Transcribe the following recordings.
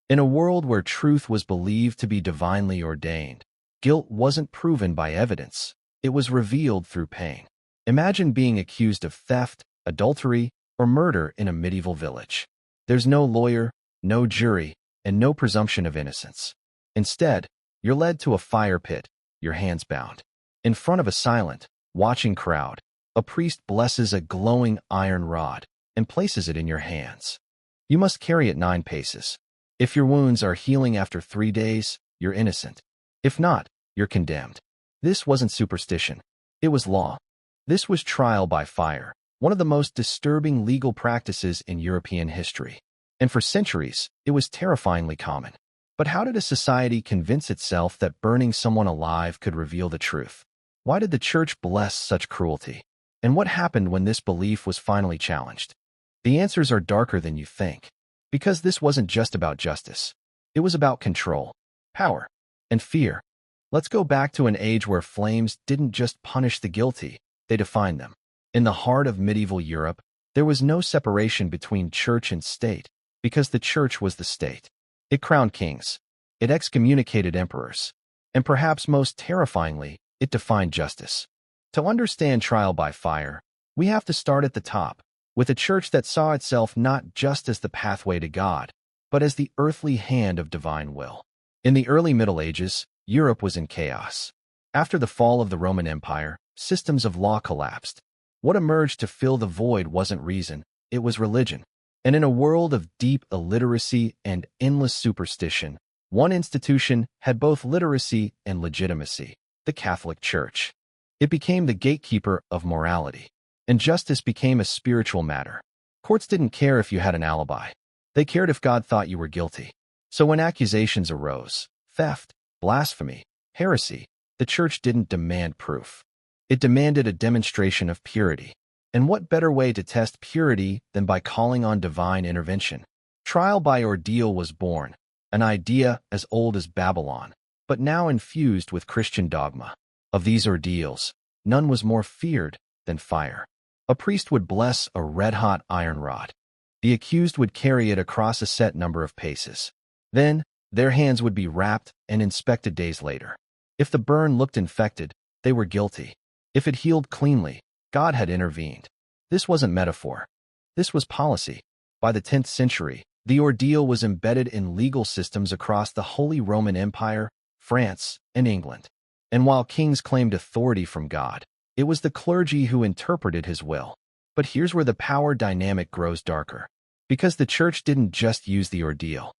In a world where truth was believed to be divinely ordained, guilt wasn't proven by evidence. It was revealed through pain. Imagine being accused of theft, adultery, or murder in a medieval village. There's no lawyer, no jury, and no presumption of innocence. Instead, you're led to a fire pit, your hands bound. In front of a silent, watching crowd, a priest blesses a glowing iron rod and places it in your hands. You must carry it 9 paces. If your wounds are healing after 3 days, you're innocent. If not, you're condemned. This wasn't superstition. It was law. This was trial by fire, one of the most disturbing legal practices in European history. And for centuries, it was terrifyingly common. But how did a society convince itself that burning someone alive could reveal the truth? Why did the church bless such cruelty? And what happened when this belief was finally challenged? The answers are darker than you think. Because this wasn't just about justice. It was about control, power, and fear. Let's go back to an age where flames didn't just punish the guilty, they defined them. In the heart of medieval Europe, there was no separation between church and state, because the church was the state. It crowned kings. It excommunicated emperors. And perhaps most terrifyingly, it defined justice. To understand trial by fire, we have to start at the top, with a church that saw itself not just as the pathway to God, but as the earthly hand of divine will. In the early Middle Ages, Europe was in chaos. After the fall of the Roman Empire, systems of law collapsed. What emerged to fill the void wasn't reason, it was religion. And in a world of deep illiteracy and endless superstition, one institution had both literacy and legitimacy: the Catholic Church. It became the gatekeeper of morality, and justice became a spiritual matter. Courts didn't care if you had an alibi. They cared if God thought you were guilty. So when accusations arose, theft, blasphemy, heresy, the church didn't demand proof. It demanded a demonstration of purity. And what better way to test purity than by calling on divine intervention? Trial by ordeal was born, an idea as old as Babylon, but now infused with Christian dogma. Of these ordeals, none was more feared than fire. A priest would bless a red-hot iron rod. The accused would carry it across a set number of paces. Then, their hands would be wrapped and inspected days later. If the burn looked infected, they were guilty. If it healed cleanly, God had intervened. This wasn't metaphor. This was policy. By the 10th century, the ordeal was embedded in legal systems across the Holy Roman Empire, France, and England. And while kings claimed authority from God, it was the clergy who interpreted his will. But here's where the power dynamic grows darker. Because the church didn't just use the ordeal.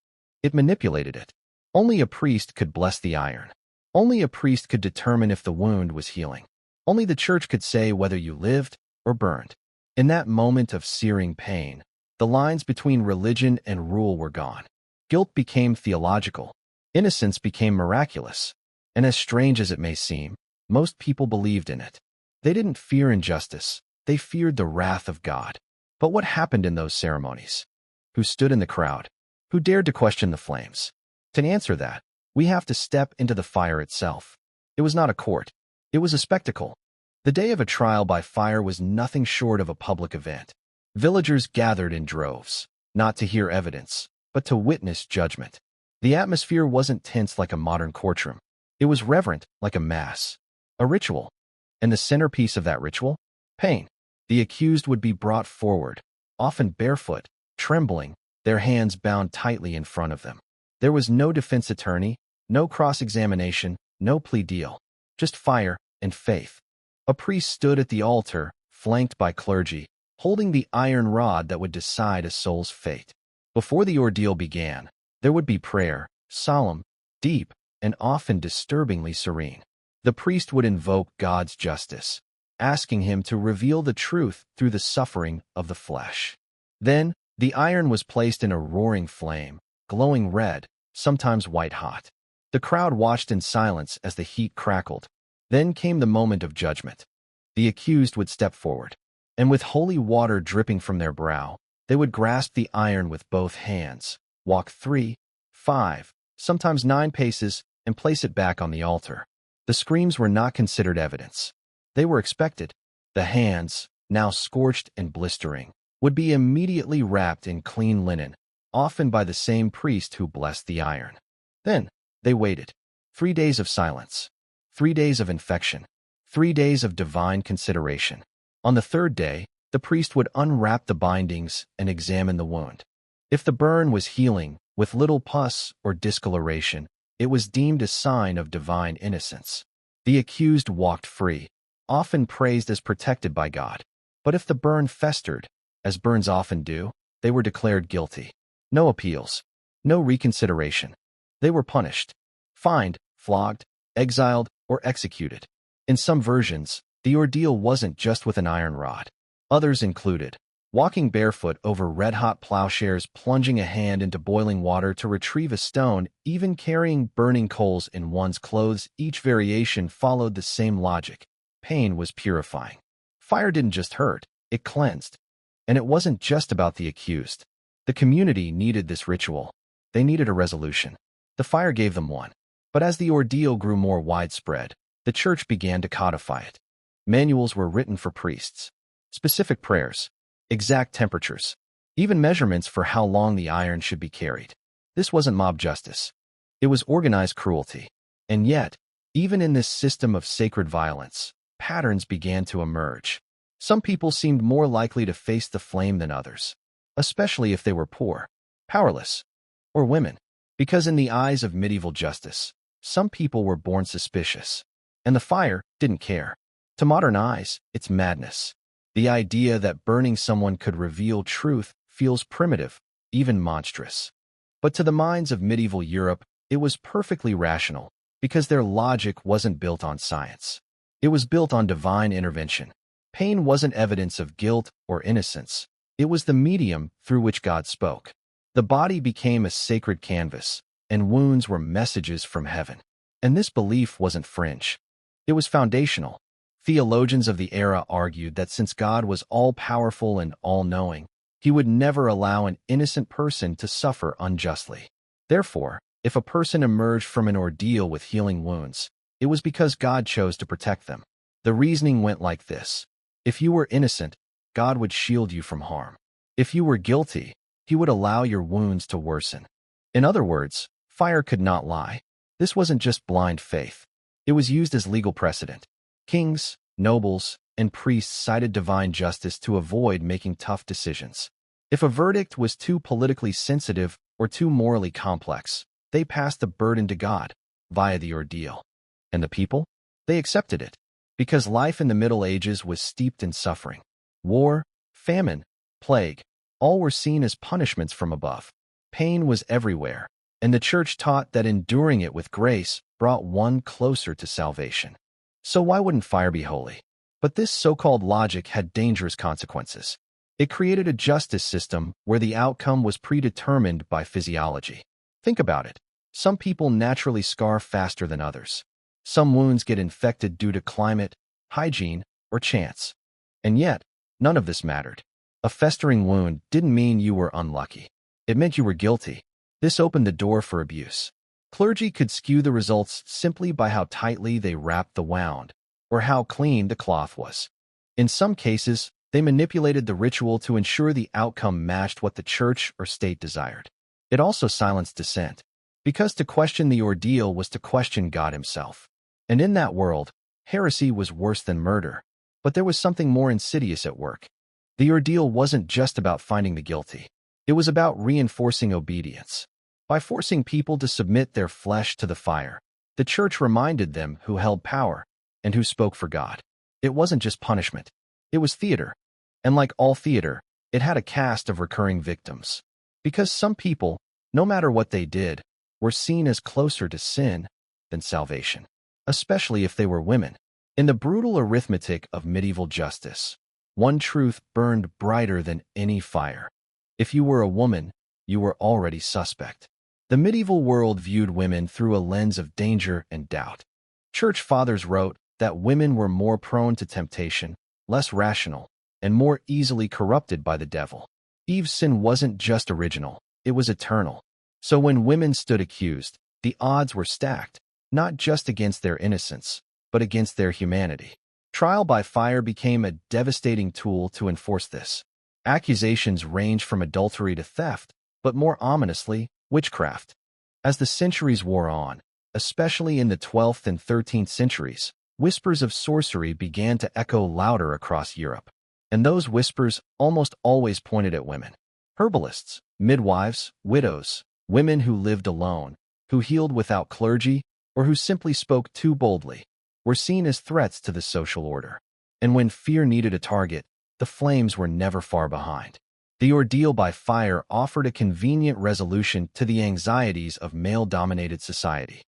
It manipulated it. Only a priest could bless the iron. Only a priest could determine if the wound was healing. Only the church could say whether you lived or burned. In that moment of searing pain, the lines between religion and rule were gone. Guilt became theological. Innocence became miraculous. And as strange as it may seem, most people believed in it. They didn't fear injustice. They feared the wrath of God. But what happened in those ceremonies? Who stood in the crowd? Who dared to question the flames? To answer that, we have to step into the fire itself. It was not a court. It was a spectacle. The day of a trial by fire was nothing short of a public event. Villagers gathered in droves, not to hear evidence, but to witness judgment. The atmosphere wasn't tense like a modern courtroom. It was reverent like a mass, a ritual. And the centerpiece of that ritual? Pain. The accused would be brought forward, often barefoot, trembling, their hands bound tightly in front of them. There was no defense attorney, no cross-examination, no plea deal, just fire and faith. A priest stood at the altar, flanked by clergy, holding the iron rod that would decide a soul's fate. Before the ordeal began, there would be prayer, solemn, deep, and often disturbingly serene. The priest would invoke God's justice, asking him to reveal the truth through the suffering of the flesh. Then, the iron was placed in a roaring flame, glowing red, sometimes white-hot. The crowd watched in silence as the heat crackled. Then came the moment of judgment. The accused would step forward, and with holy water dripping from their brow, they would grasp the iron with both hands, walk 3, 5, sometimes 9 paces, and place it back on the altar. The screams were not considered evidence. They were expected. The hands, now scorched and blistering, would be immediately wrapped in clean linen, often by the same priest who blessed the iron. Then, they waited. 3 days of silence. 3 days of infection. 3 days of divine consideration. On the third day, the priest would unwrap the bindings and examine the wound. If the burn was healing, with little pus or discoloration, it was deemed a sign of divine innocence. The accused walked free, often praised as protected by God. But if the burn festered, as burns often do, they were declared guilty. No appeals. No reconsideration. They were punished. Fined, flogged, exiled, or executed. In some versions, the ordeal wasn't just with an iron rod. Others included walking barefoot over red-hot plowshares, plunging a hand into boiling water to retrieve a stone, even carrying burning coals in one's clothes. Each variation followed the same logic. Pain was purifying. Fire didn't just hurt, it cleansed. And it wasn't just about the accused. The community needed this ritual. They needed a resolution. The fire gave them one. But as the ordeal grew more widespread, the church began to codify it. Manuals were written for priests. Specific prayers. Exact temperatures. Even measurements for how long the iron should be carried. This wasn't mob justice. It was organized cruelty. And yet, even in this system of sacred violence, patterns began to emerge. Some people seemed more likely to face the flame than others, especially if they were poor, powerless, or women. Because in the eyes of medieval justice, some people were born suspicious, and the fire didn't care. To modern eyes, it's madness. The idea that burning someone could reveal truth feels primitive, even monstrous. But to the minds of medieval Europe, it was perfectly rational, because their logic wasn't built on science. It was built on divine intervention. Pain wasn't evidence of guilt or innocence. It was the medium through which God spoke. The body became a sacred canvas, and wounds were messages from heaven. And this belief wasn't fringe. It was foundational. Theologians of the era argued that since God was all-powerful and all-knowing, he would never allow an innocent person to suffer unjustly. Therefore, if a person emerged from an ordeal with healing wounds, it was because God chose to protect them. The reasoning went like this. If you were innocent, God would shield you from harm. If you were guilty, he would allow your wounds to worsen. In other words, fire could not lie. This wasn't just blind faith. It was used as legal precedent. Kings, nobles, and priests cited divine justice to avoid making tough decisions. If a verdict was too politically sensitive or too morally complex, they passed the burden to God via the ordeal. And the people? They accepted it, because life in the Middle Ages was steeped in suffering. War, famine, plague, all were seen as punishments from above. Pain was everywhere, and the church taught that enduring it with grace brought one closer to salvation. So why wouldn't fire be holy? But this so-called logic had dangerous consequences. It created a justice system where the outcome was predetermined by physiology. Think about it. Some people naturally scar faster than others. Some wounds get infected due to climate, hygiene, or chance. And yet, none of this mattered. A festering wound didn't mean you were unlucky. It meant you were guilty. This opened the door for abuse. Clergy could skew the results simply by how tightly they wrapped the wound, or how clean the cloth was. In some cases, they manipulated the ritual to ensure the outcome matched what the church or state desired. It also silenced dissent, because to question the ordeal was to question God himself. And in that world, heresy was worse than murder. But there was something more insidious at work. The ordeal wasn't just about finding the guilty. It was about reinforcing obedience. By forcing people to submit their flesh to the fire, the church reminded them who held power and who spoke for God. It wasn't just punishment. It was theater. And like all theater, it had a cast of recurring victims. Because some people, no matter what they did, were seen as closer to sin than salvation, especially if they were women. In the brutal arithmetic of medieval justice, one truth burned brighter than any fire. If you were a woman, you were already suspect. The medieval world viewed women through a lens of danger and doubt. Church fathers wrote that women were more prone to temptation, less rational, and more easily corrupted by the devil. Eve's sin wasn't just original, it was eternal. So when women stood accused, the odds were stacked, not just against their innocence, but against their humanity. Trial by fire became a devastating tool to enforce this. Accusations ranged from adultery to theft, but more ominously, witchcraft. As the centuries wore on, especially in the 12th and 13th centuries, whispers of sorcery began to echo louder across Europe. And those whispers almost always pointed at women. Herbalists, midwives, widows, women who lived alone, who healed without clergy, or who simply spoke too boldly, were seen as threats to the social order. And when fear needed a target, the flames were never far behind. The ordeal by fire offered a convenient resolution to the anxieties of male-dominated society.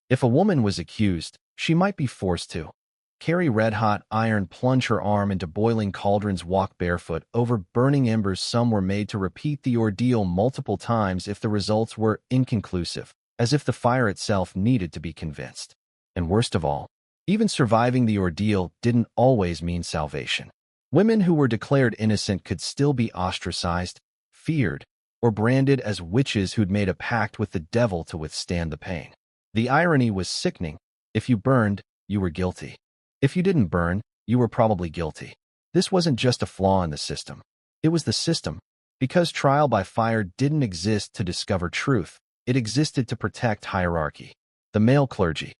If a woman was accused, she might be forced to carry red-hot iron, plunge her arm into boiling cauldrons, walk barefoot over burning embers. Some were made to repeat the ordeal multiple times if the results were inconclusive, as if the fire itself needed to be convinced. And worst of all, even surviving the ordeal didn't always mean salvation. Women who were declared innocent could still be ostracized, feared, or branded as witches who'd made a pact with the devil to withstand the pain. The irony was sickening. If you burned, you were guilty. If you didn't burn, you were probably guilty. This wasn't just a flaw in the system. It was the system. Because trial by fire didn't exist to discover truth, it existed to protect hierarchy. The male clergy,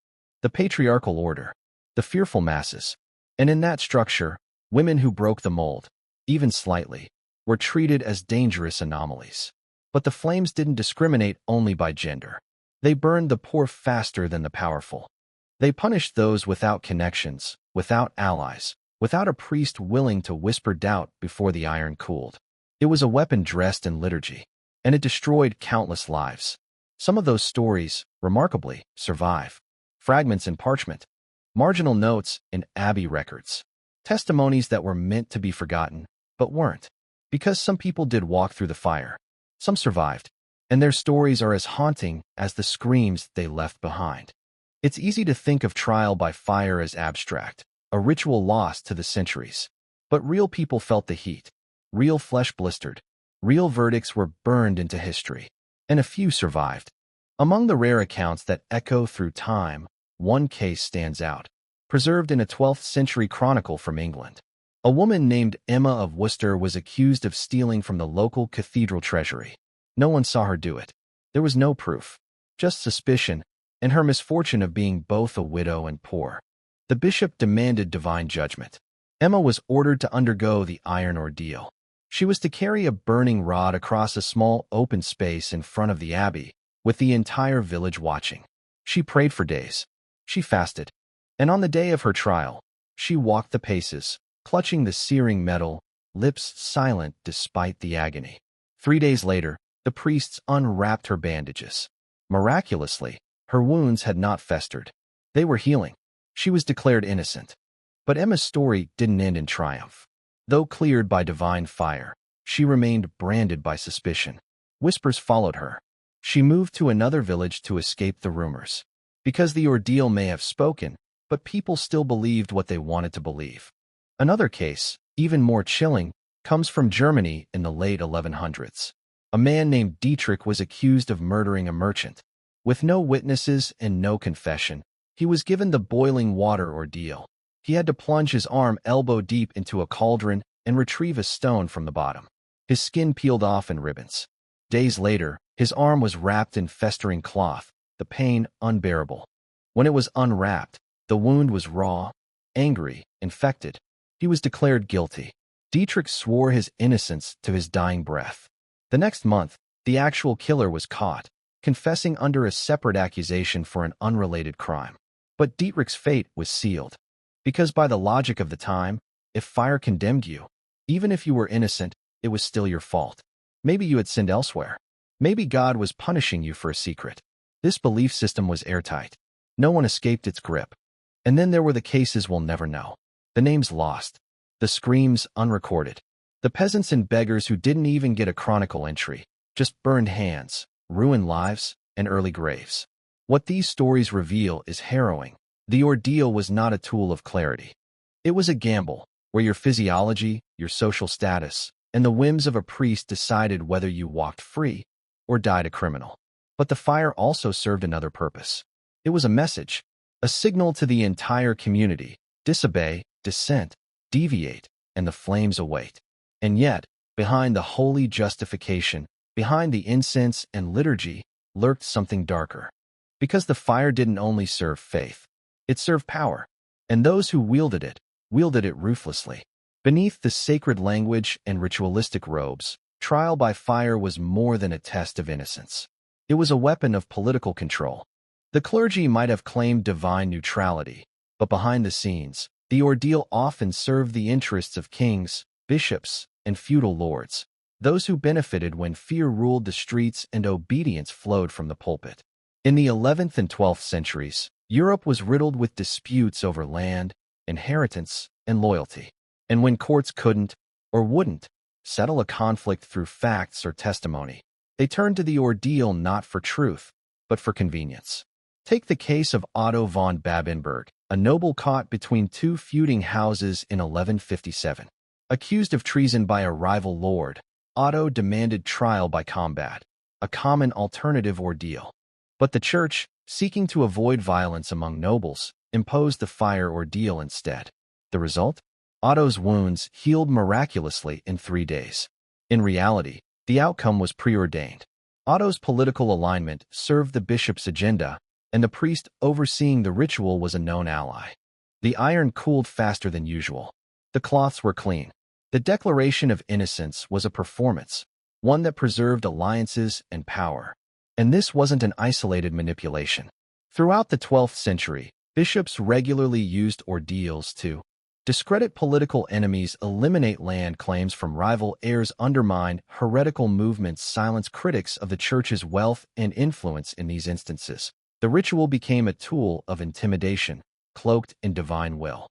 the patriarchal order, the fearful masses. And in that structure, women who broke the mold, even slightly, were treated as dangerous anomalies. But the flames didn't discriminate only by gender. They burned the poor faster than the powerful. They punished those without connections, without allies, without a priest willing to whisper doubt before the iron cooled. It was a weapon dressed in liturgy, and it destroyed countless lives. Some of those stories, remarkably, survive. Fragments in parchment, marginal notes in abbey records, testimonies that were meant to be forgotten, but weren't. Because some people did walk through the fire. Some survived, and their stories are as haunting as the screams they left behind. It's easy to think of trial by fire as abstract, a ritual lost to the centuries. But real people felt the heat. Real flesh blistered. Real verdicts were burned into history. And a few survived. Among the rare accounts that echo through time, one case stands out, preserved in a 12th century chronicle from England. A woman named Emma of Worcester was accused of stealing from the local cathedral treasury. No one saw her do it. There was no proof, just suspicion, and her misfortune of being both a widow and poor. The bishop demanded divine judgment. Emma was ordered to undergo the iron ordeal. She was to carry a burning rod across a small open space in front of the abbey, with the entire village watching. She prayed for days. She fasted. And on the day of her trial, she walked the paces, clutching the searing metal, lips silent despite the agony. 3 days later, the priests unwrapped her bandages. Miraculously, her wounds had not festered. They were healing. She was declared innocent. But Emma's story didn't end in triumph. Though cleared by divine fire, she remained branded by suspicion. Whispers followed her. She moved to another village to escape the rumors. Because the ordeal may have spoken, but people still believed what they wanted to believe. Another case, even more chilling, comes from Germany in the late 1100s. A man named Dietrich was accused of murdering a merchant. With no witnesses and no confession, he was given the boiling water ordeal. He had to plunge his arm elbow deep into a cauldron and retrieve a stone from the bottom. His skin peeled off in ribbons. Days later, his arm was wrapped in festering cloth, the pain unbearable. When it was unwrapped, the wound was raw, angry, infected. He was declared guilty. Dietrich swore his innocence to his dying breath. The next month, the actual killer was caught, confessing under a separate accusation for an unrelated crime. But Dietrich's fate was sealed. Because by the logic of the time, if fire condemned you, even if you were innocent, it was still your fault. Maybe you had sinned elsewhere. Maybe God was punishing you for a secret. This belief system was airtight. No one escaped its grip. And then there were the cases we'll never know. The names lost. The screams unrecorded. The peasants and beggars who didn't even get a chronicle entry, just burned hands, ruined lives, and early graves. What these stories reveal is harrowing. The ordeal was not a tool of clarity. It was a gamble, where your physiology, your social status, and the whims of a priest decided whether you walked free or died a criminal. But the fire also served another purpose. It was a message, a signal to the entire community: disobey, dissent, deviate, and the flames await. And yet, behind the holy justification, behind the incense and liturgy lurked something darker. Because the fire didn't only serve faith, it served power, and those who wielded it ruthlessly. Beneath the sacred language and ritualistic robes, trial by fire was more than a test of innocence. It was a weapon of political control. The clergy might have claimed divine neutrality, but behind the scenes, the ordeal often served the interests of kings, bishops, and feudal lords, those who benefited when fear ruled the streets and obedience flowed from the pulpit. In the 11th and 12th centuries, Europe was riddled with disputes over land, inheritance, and loyalty. And when courts couldn't, or wouldn't, settle a conflict through facts or testimony, they turned to the ordeal not for truth, but for convenience. Take the case of Otto von Babenberg, a noble caught between two feuding houses in 1157. Accused of treason by a rival lord, Otto demanded trial by combat, a common alternative ordeal. But the church, seeking to avoid violence among nobles, imposed the fire ordeal instead. The result? Otto's wounds healed miraculously in 3 days. In reality, the outcome was preordained. Otto's political alignment served the bishop's agenda, and the priest overseeing the ritual was a known ally. The iron cooled faster than usual. The cloths were clean. The declaration of innocence was a performance, one that preserved alliances and power. And this wasn't an isolated manipulation. Throughout the 12th century, bishops regularly used ordeals to discredit political enemies, eliminate land claims from rival heirs, undermine heretical movements, silence critics of the church's wealth and influence. In these instances, the ritual became a tool of intimidation, cloaked in divine will.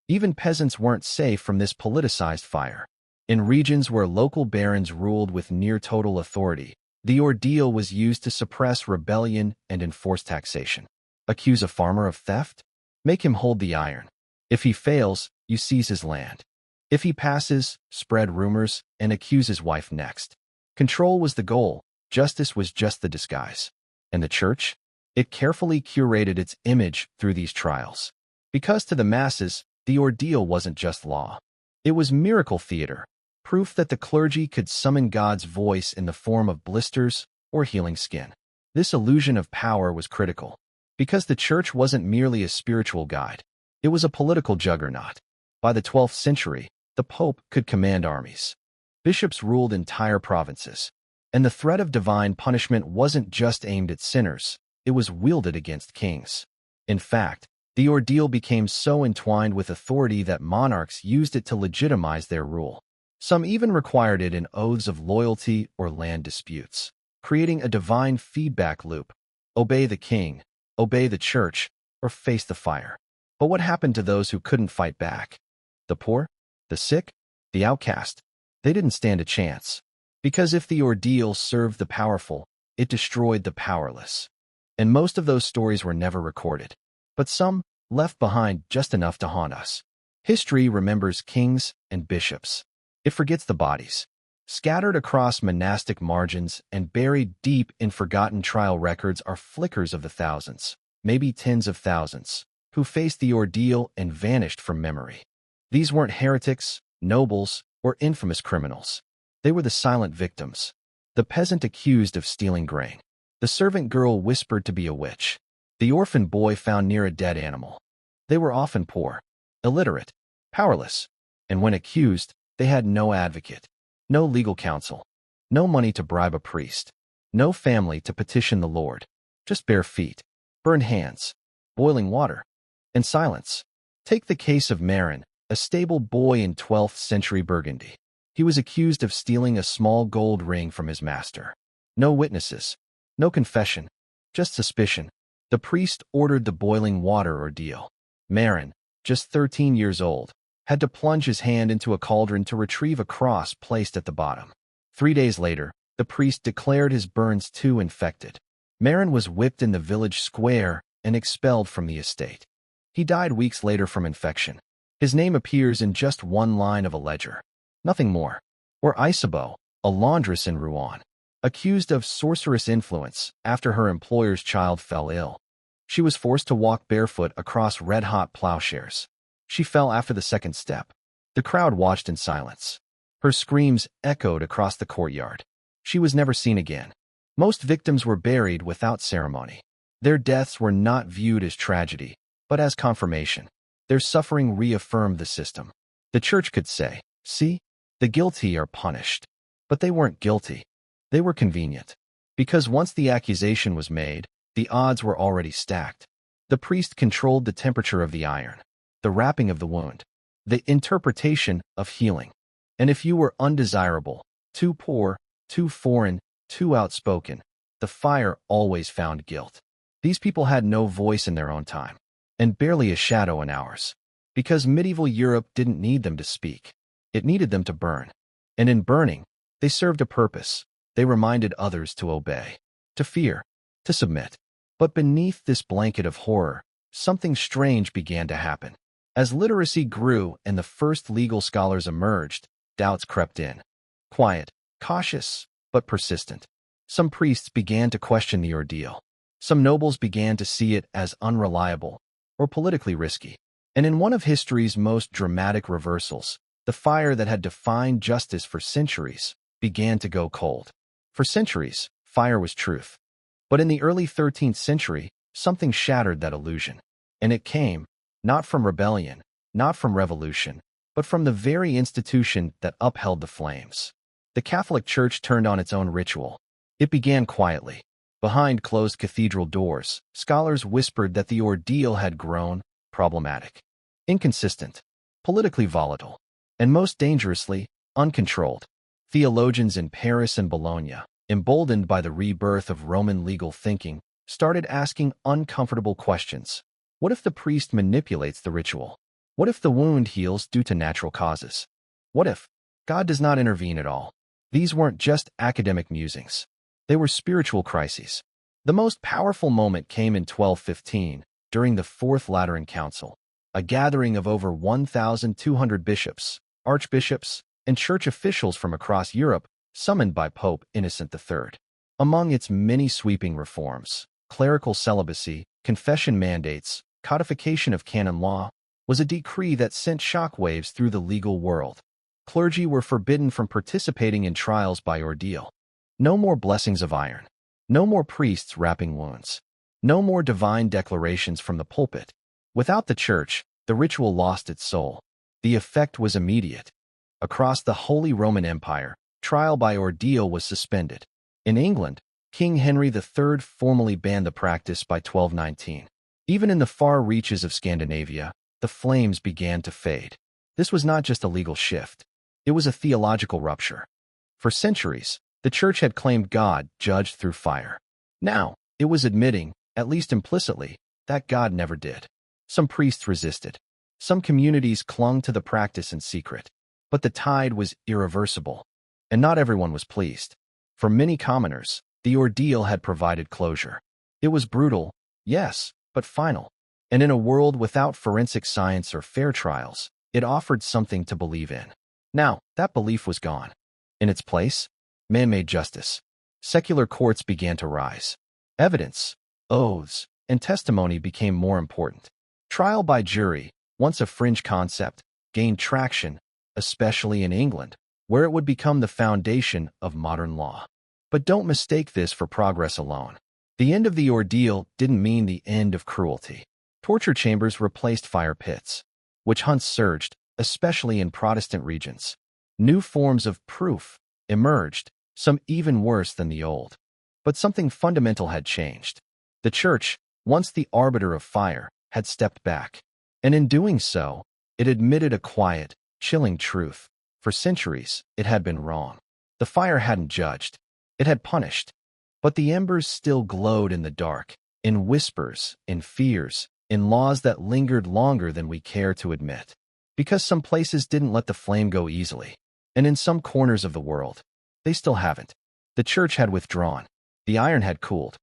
Even peasants weren't safe from this politicized fire. In regions where local barons ruled with near-total authority, the ordeal was used to suppress rebellion and enforce taxation. Accuse a farmer of theft? Make him hold the iron. If he fails, you seize his land. If he passes, spread rumors and accuse his wife next. Control was the goal, justice was just the disguise. And the church? It carefully curated its image through these trials. Because to the masses, the ordeal wasn't just law. It was miracle theater, proof that the clergy could summon God's voice in the form of blisters or healing skin. This illusion of power was critical, because the church wasn't merely a spiritual guide. It was a political juggernaut. By the 12th century, the Pope could command armies. Bishops ruled entire provinces. And the threat of divine punishment wasn't just aimed at sinners, it was wielded against kings. In fact, the ordeal became so entwined with authority that monarchs used it to legitimize their rule. Some even required it in oaths of loyalty or land disputes, creating a divine feedback loop. Obey the king, obey the church, or face the fire. But what happened to those who couldn't fight back? The poor? The sick? The outcast? They didn't stand a chance. Because if the ordeal served the powerful, it destroyed the powerless. And most of those stories were never recorded. But some left behind just enough to haunt us. History remembers kings and bishops. It forgets the bodies. Scattered across monastic margins and buried deep in forgotten trial records are flickers of the thousands, maybe tens of thousands, who faced the ordeal and vanished from memory. These weren't heretics, nobles, or infamous criminals. They were the silent victims. The peasant accused of stealing grain. The servant girl whispered to be a witch. The orphan boy found near a dead animal. They were often poor, illiterate, powerless, and when accused, they had no advocate, no legal counsel, no money to bribe a priest, no family to petition the Lord, just bare feet, burned hands, boiling water, and silence. Take the case of Marin, a stable boy in 12th century Burgundy. He was accused of stealing a small gold ring from his master. No witnesses, no confession, just suspicion. The priest ordered the boiling water ordeal. Marin, just 13 years old, had to plunge his hand into a cauldron to retrieve a cross placed at the bottom. 3 days later, the priest declared his burns too infected. Marin was whipped in the village square and expelled from the estate. He died weeks later from infection. His name appears in just one line of a ledger. Nothing more. Or Isabeau, a laundress in Rouen, accused of sorcerous influence after her employer's child fell ill. She was forced to walk barefoot across red-hot plowshares. She fell after the second step. The crowd watched in silence. Her screams echoed across the courtyard. She was never seen again. Most victims were buried without ceremony. Their deaths were not viewed as tragedy, but as confirmation. Their suffering reaffirmed the system. The church could say, "See, the guilty are punished." But they weren't guilty. They were convenient. Because once the accusation was made, the odds were already stacked. The priest controlled the temperature of the iron, the wrapping of the wound, the interpretation of healing. And if you were undesirable, too poor, too foreign, too outspoken, the fire always found guilt. These people had no voice in their own time, and barely a shadow in ours. Because medieval Europe didn't need them to speak. It needed them to burn. And in burning, they served a purpose. They reminded others to obey, to fear, to submit. But beneath this blanket of horror, something strange began to happen. As literacy grew and the first legal scholars emerged, doubts crept in. Quiet, cautious, but persistent. Some priests began to question the ordeal. Some nobles began to see it as unreliable or politically risky. And in one of history's most dramatic reversals, the fire that had defined justice for centuries began to go cold. For centuries, fire was truth. But in the early 13th century, something shattered that illusion. And it came, not from rebellion, not from revolution, but from the very institution that upheld the flames. The Catholic Church turned on its own ritual. It began quietly. Behind closed cathedral doors, scholars whispered that the ordeal had grown problematic, inconsistent, politically volatile, and most dangerously, uncontrolled. Theologians in Paris and Bologna, emboldened by the rebirth of Roman legal thinking, started asking uncomfortable questions. What if the priest manipulates the ritual? What if the wound heals due to natural causes? What if God does not intervene at all? These weren't just academic musings. They were spiritual crises. The most powerful moment came in 1215, during the Fourth Lateran Council, a gathering of over 1,200 bishops, archbishops, and church officials from across Europe, summoned by Pope Innocent III. Among its many sweeping reforms, clerical celibacy, confession mandates, codification of canon law, was a decree that sent shockwaves through the legal world. Clergy were forbidden from participating in trials by ordeal. No more blessings of iron. No more priests wrapping wounds. No more divine declarations from the pulpit. Without the church, the ritual lost its soul. The effect was immediate. Across the Holy Roman Empire, trial by ordeal was suspended. In England, King Henry III formally banned the practice by 1219. Even in the far reaches of Scandinavia, the flames began to fade. This was not just a legal shift. It was a theological rupture. For centuries, the church had claimed God judged through fire. Now, it was admitting, at least implicitly, that God never did. Some priests resisted. Some communities clung to the practice in secret. But the tide was irreversible, and not everyone was pleased. For many commoners, the ordeal had provided closure. It was brutal, yes, but final. And in a world without forensic science or fair trials, it offered something to believe in. Now, that belief was gone. In its place, man-made justice. Secular courts began to rise. Evidence, oaths, and testimony became more important. Trial by jury, once a fringe concept, gained traction, especially in England, where it would become the foundation of modern law. But don't mistake this for progress alone. The end of the ordeal didn't mean the end of cruelty. Torture chambers replaced fire pits. Witch hunts surged, especially in Protestant regions. New forms of proof emerged, some even worse than the old. But something fundamental had changed. The church, once the arbiter of fire, had stepped back. And in doing so, it admitted a quiet, chilling truth. For centuries, it had been wrong. The fire hadn't judged. It had punished. But the embers still glowed in the dark, in whispers, in fears, in laws that lingered longer than we care to admit. Because some places didn't let the flame go easily. And in some corners of the world, they still haven't. The church had withdrawn. The iron had cooled.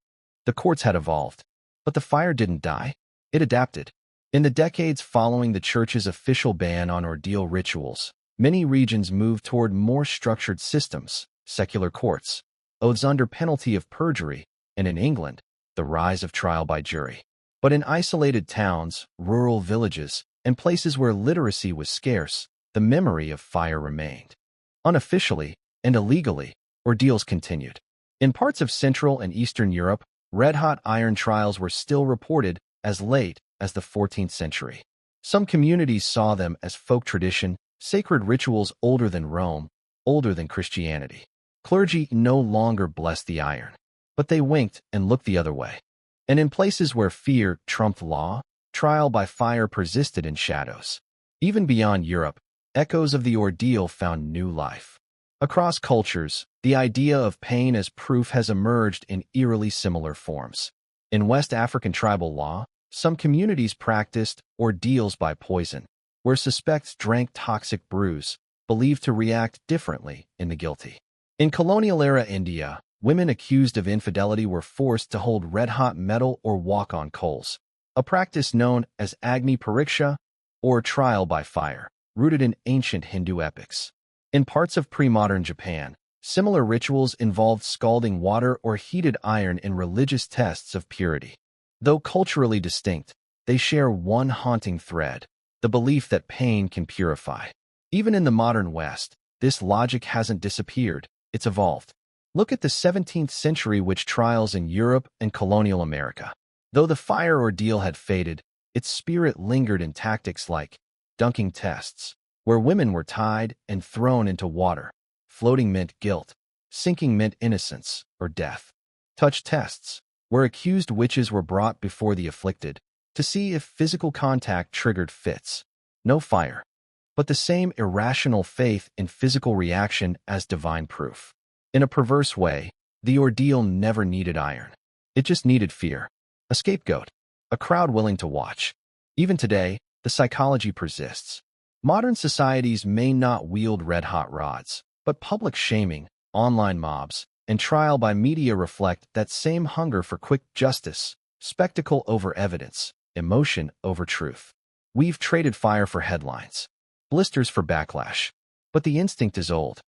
The courts had evolved. But the fire didn't die. It adapted. In the decades following the church's official ban on ordeal rituals, many regions moved toward more structured systems, secular courts, oaths under penalty of perjury, and in England, the rise of trial by jury. But in isolated towns, rural villages, and places where literacy was scarce, the memory of fire remained. Unofficially and illegally, ordeals continued. In parts of Central and Eastern Europe, red-hot iron trials were still reported as late as the 14th century. Some communities saw them as folk tradition, sacred rituals older than Rome, older than Christianity. Clergy no longer blessed the iron, but they winked and looked the other way. And in places where fear trumped law, trial by fire persisted in shadows. Even beyond Europe, echoes of the ordeal found new life. Across cultures, the idea of pain as proof has emerged in eerily similar forms. In West African tribal law, some communities practiced ordeals by poison, where suspects drank toxic brews, believed to react differently in the guilty. In colonial-era India, women accused of infidelity were forced to hold red-hot metal or walk on coals, a practice known as Agni Pariksha, or trial by fire, rooted in ancient Hindu epics. In parts of pre-modern Japan, similar rituals involved scalding water or heated iron in religious tests of purity. Though culturally distinct, they share one haunting thread: the belief that pain can purify. Even in the modern West, this logic hasn't disappeared, it's evolved. Look at the 17th century witch trials in Europe and colonial America. Though the fire ordeal had faded, its spirit lingered in tactics like dunking tests, where women were tied and thrown into water. Floating meant guilt, sinking meant innocence or death. Touch tests, where accused witches were brought before the afflicted to see if physical contact triggered fits. No fire, but the same irrational faith in physical reaction as divine proof. In a perverse way, the ordeal never needed iron. It just needed fear, a scapegoat, a crowd willing to watch. Even today, the psychology persists. Modern societies may not wield red-hot rods, but public shaming, online mobs, and trial by media reflect that same hunger for quick justice, spectacle over evidence, emotion over truth. We've traded fire for headlines, blisters for backlash, but the instinct is old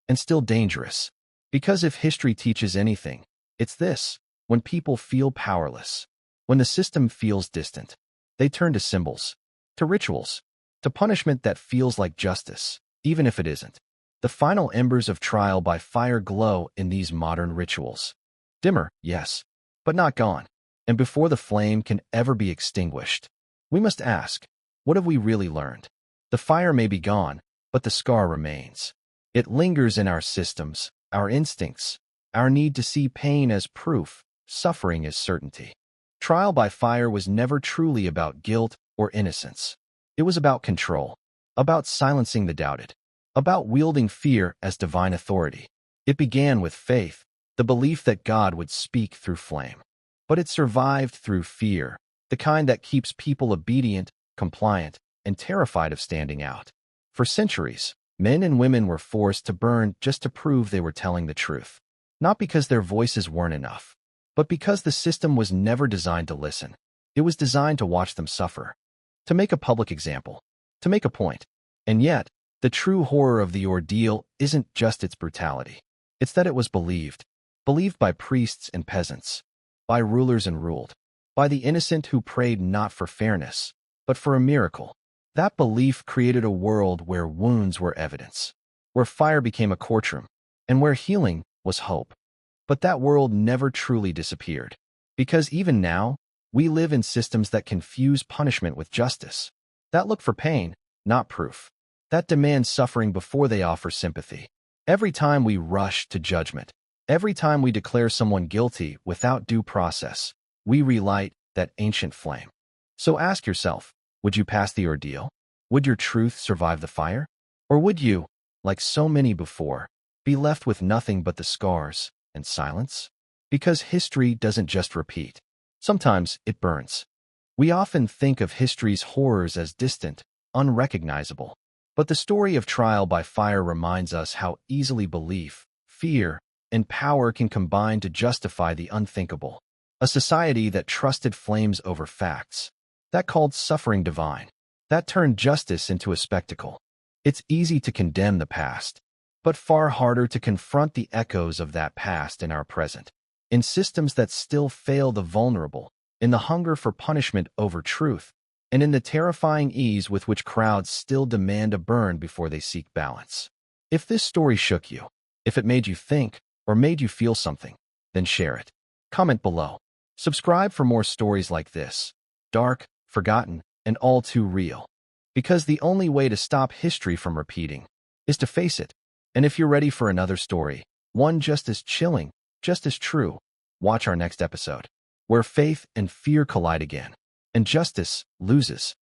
and still dangerous. Because if history teaches anything, it's this: when people feel powerless, when the system feels distant, they turn to symbols, to rituals, to punishment that feels like justice, even if it isn't. The final embers of trial by fire glow in these modern rituals. Dimmer, yes, but not gone. And before the flame can ever be extinguished, we must ask, what have we really learned? The fire may be gone, but the scar remains. It lingers in our systems, our instincts, our need to see pain as proof, suffering as certainty. Trial by fire was never truly about guilt or innocence. It was about control, about silencing the doubted, about wielding fear as divine authority. It began with faith, the belief that God would speak through flame. But it survived through fear, the kind that keeps people obedient, compliant, and terrified of standing out. For centuries, men and women were forced to burn just to prove they were telling the truth. Not because their voices weren't enough, but because the system was never designed to listen. It was designed to watch them suffer, to make a public example, to make a point. And yet, the true horror of the ordeal isn't just its brutality. It's that it was believed by priests and peasants, by rulers and ruled, by the innocent who prayed not for fairness, but for a miracle. That belief created a world where wounds were evidence, where fire became a courtroom, and where healing was hope. But that world never truly disappeared, because even now, we live in systems that confuse punishment with justice, that look for pain, not proof, that demand suffering before they offer sympathy. Every time we rush to judgment, every time we declare someone guilty without due process, we relight that ancient flame. So ask yourself, would you pass the ordeal? Would your truth survive the fire? Or would you, like so many before, be left with nothing but the scars and silence? Because history doesn't just repeat. Sometimes it burns. We often think of history's horrors as distant, unrecognizable. But the story of trial by fire reminds us how easily belief, fear, and power can combine to justify the unthinkable. A society that trusted flames over facts, that called suffering divine, that turned justice into a spectacle. It's easy to condemn the past, but far harder to confront the echoes of that past in our present. In systems that still fail the vulnerable, in the hunger for punishment over truth, and in the terrifying ease with which crowds still demand a burn before they seek balance. If this story shook you, if it made you think, or made you feel something, then share it. Comment below. Subscribe for more stories like this, dark, forgotten, and all too real. Because the only way to stop history from repeating is to face it. And if you're ready for another story, one just as chilling, just as true, watch our next episode, where faith and fear collide again, and justice loses.